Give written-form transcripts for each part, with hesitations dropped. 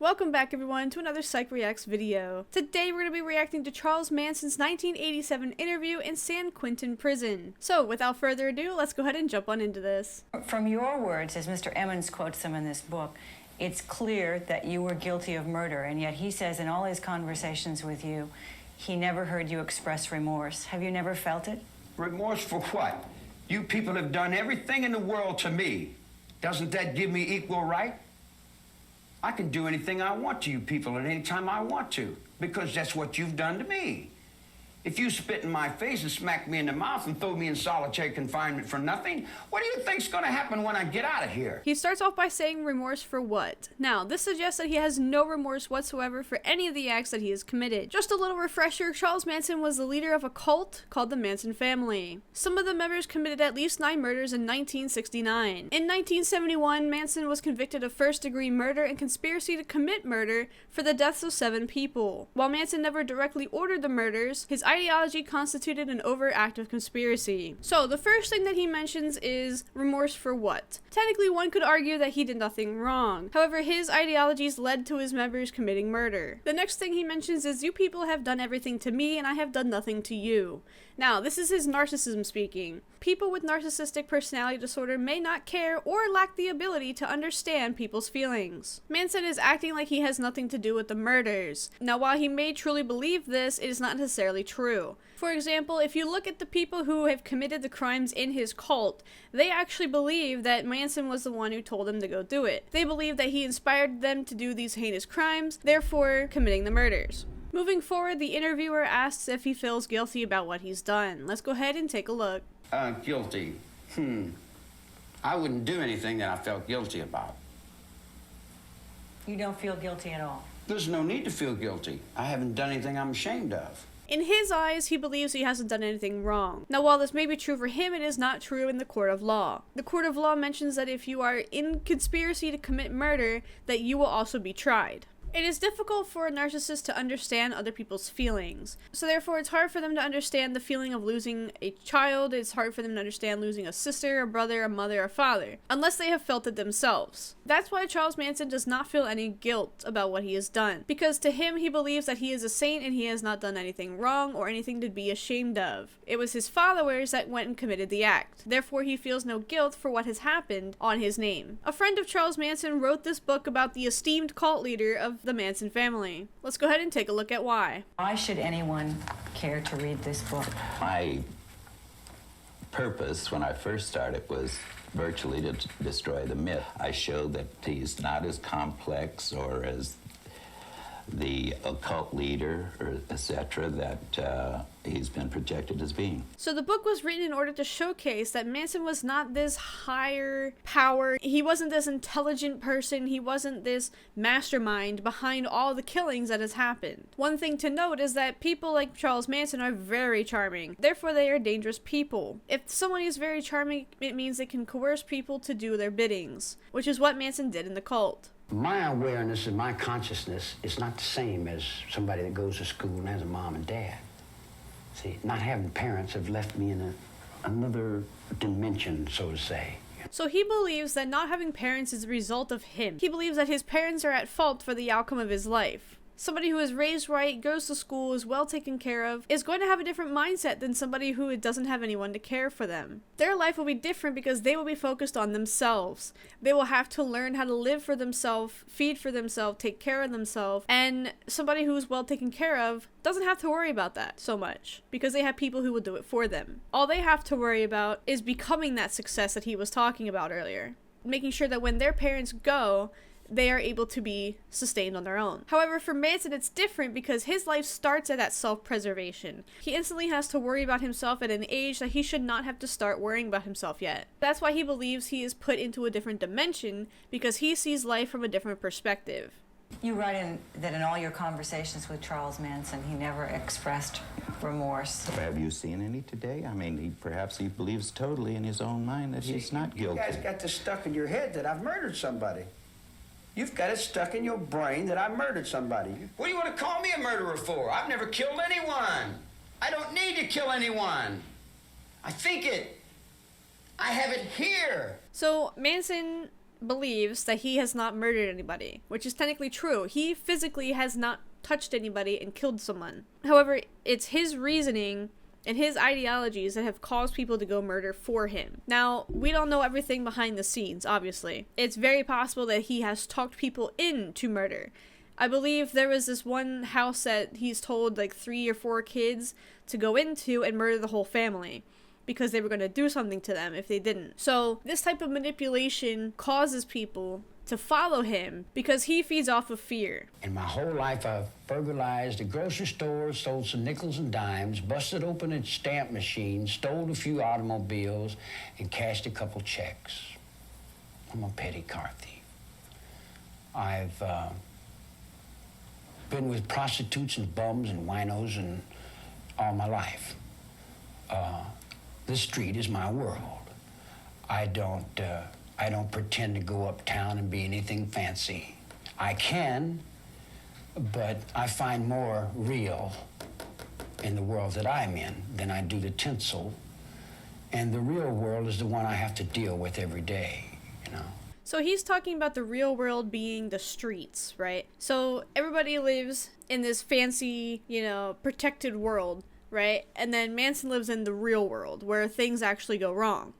Welcome back everyone to another Psych Reacts video. Today we're going to be reacting to Charles Manson's 1987 interview in San Quentin prison. So without further ado, let's go ahead and jump on into this. From your words, as Mr. Emmons quotes them in this book, it's clear that you were guilty of murder, and yet he says in all his conversations with you, he never heard you express remorse. Have you never felt it? Remorse for what? You people have done everything in the world to me. Doesn't that give me equal right? I can do anything I want to you people at any time I want to, because that's what you've done to me. If you spit in my face and smack me in the mouth and throw me in solitary confinement for nothing, what do you think's gonna happen when I get out of here? He starts off by saying remorse for what? Now, this suggests that he has no remorse whatsoever for any of the acts that he has committed. Just a little refresher, Charles Manson was the leader of a cult called the Manson family. Some of the members committed at least 9 murders in 1969. In 1971, Manson was convicted of first-degree murder and conspiracy to commit murder for the deaths of 7 people. While Manson never directly ordered the murders, his ideology constituted an overactive conspiracy. So the first thing that he mentions is remorse for what? Technically, one could argue that he did nothing wrong. However, his ideologies led to his members committing murder. The next thing he mentions is, you people have done everything to me and I have done nothing to you. Now, this is his narcissism speaking. People with narcissistic personality disorder may not care or lack the ability to understand people's feelings. Manson is acting like he has nothing to do with the murders. Now, while he may truly believe this, it is not necessarily true. For example, if you look at the people who have committed the crimes in his cult, they actually believe that Manson was the one who told them to go do it. They believe that he inspired them to do these heinous crimes, therefore committing the murders. Moving forward, the interviewer asks if he feels guilty about what he's done. Let's go ahead and take a look. Guilty. I wouldn't do anything that I felt guilty about. You don't feel guilty at all? There's no need to feel guilty. I haven't done anything I'm ashamed of. In his eyes, he believes he hasn't done anything wrong. Now, while this may be true for him, it is not true in the court of law. The court of law mentions that if you are in conspiracy to commit murder, that you will also be tried. It is difficult for a narcissist to understand other people's feelings. So therefore, it's hard for them to understand the feeling of losing a child. It's hard for them to understand losing a sister, a brother, a mother, a father, unless they have felt it themselves. That's why Charles Manson does not feel any guilt about what he has done, because to him, he believes that he is a saint and he has not done anything wrong or anything to be ashamed of. It was his followers that went and committed the act. Therefore, he feels no guilt for what has happened on his name. A friend of Charles Manson wrote this book about the esteemed cult leader of the Manson family. Let's go ahead and take a look at why. Why should anyone care to read this book? My purpose when I first started was virtually to destroy the myth. I showed that he's not as complex or as the occult leader, or etc., that he's been projected as being. So the book was written in order to showcase that Manson was not this higher power, he wasn't this intelligent person, he wasn't this mastermind behind all the killings that has happened. One thing to note is that people like Charles Manson are very charming, therefore they are dangerous people. If someone is very charming, it means they can coerce people to do their biddings, which is what Manson did in the cult. My awareness and my consciousness is not the same as somebody that goes to school and has a mom and dad. See, not having parents have left me in another dimension, so to say. So he believes that not having parents is a result of him. He believes that his parents are at fault for the outcome of his life. Somebody who is raised right, goes to school, is well taken care of, is going to have a different mindset than somebody who doesn't have anyone to care for them. Their life will be different because they will be focused on themselves. They will have to learn how to live for themselves, feed for themselves, take care of themselves, and somebody who is well taken care of doesn't have to worry about that so much because they have people who will do it for them. All they have to worry about is becoming that success that he was talking about earlier. Making sure that when their parents go, they are able to be sustained on their own. However, for Manson, it's different because his life starts at that self-preservation. He instantly has to worry about himself at an age that he should not have to start worrying about himself yet. That's why he believes he is put into a different dimension, because he sees life from a different perspective. You write that in all your conversations with Charles Manson, he never expressed remorse. Have you seen any today? I mean, perhaps he believes totally in his own mind that he's not guilty. You guys got this stuck in your head that I've murdered somebody. You've got it stuck in your brain that I murdered somebody. What do you want to call me a murderer for? I've never killed anyone. I don't need to kill anyone. I think it. I have it here. So Manson believes that he has not murdered anybody, which is technically true. He physically has not touched anybody and killed someone. However, it's his reasoning and his ideologies that have caused people to go murder for him. Now, we don't know everything behind the scenes, obviously. It's very possible that he has talked people into murder. I believe there was this one house that he's told like 3 or 4 kids to go into and murder the whole family, because they were going to do something to them if they didn't. So this type of manipulation causes people to follow him because he feeds off of fear. In my whole life, I've burglarized a grocery store, sold some nickels and dimes, busted open a stamp machine, stole a few automobiles, and cashed a couple checks. I'm a petty car thief. I've been with prostitutes and bums and winos and all my life. This street is my world. I don't pretend to go uptown and be anything fancy. I can, but I find more real in the world that I'm in than I do the tinsel. And the real world is the one I have to deal with every day, you know. So he's talking about the real world being the streets, right? So everybody lives in this fancy, protected world, right? And then Manson lives in the real world where things actually go wrong.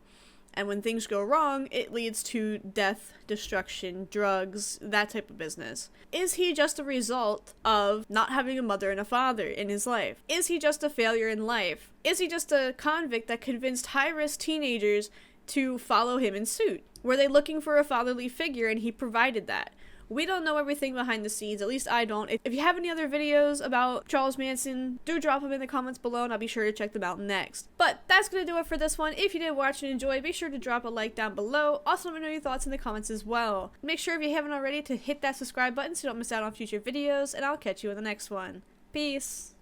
And when things go wrong, it leads to death, destruction, drugs, that type of business. Is he just a result of not having a mother and a father in his life? Is he just a failure in life? Is he just a convict that convinced high-risk teenagers to follow him in suit? Were they looking for a fatherly figure and he provided that? We don't know everything behind the scenes, at least I don't. If you have any other videos about Charles Manson, do drop them in the comments below and I'll be sure to check them out next. But that's going to do it for this one. If you did watch and enjoy, be sure to drop a like down below. Also, let me know your thoughts in the comments as well. Make sure if you haven't already to hit that subscribe button so you don't miss out on future videos, and I'll catch you in the next one. Peace!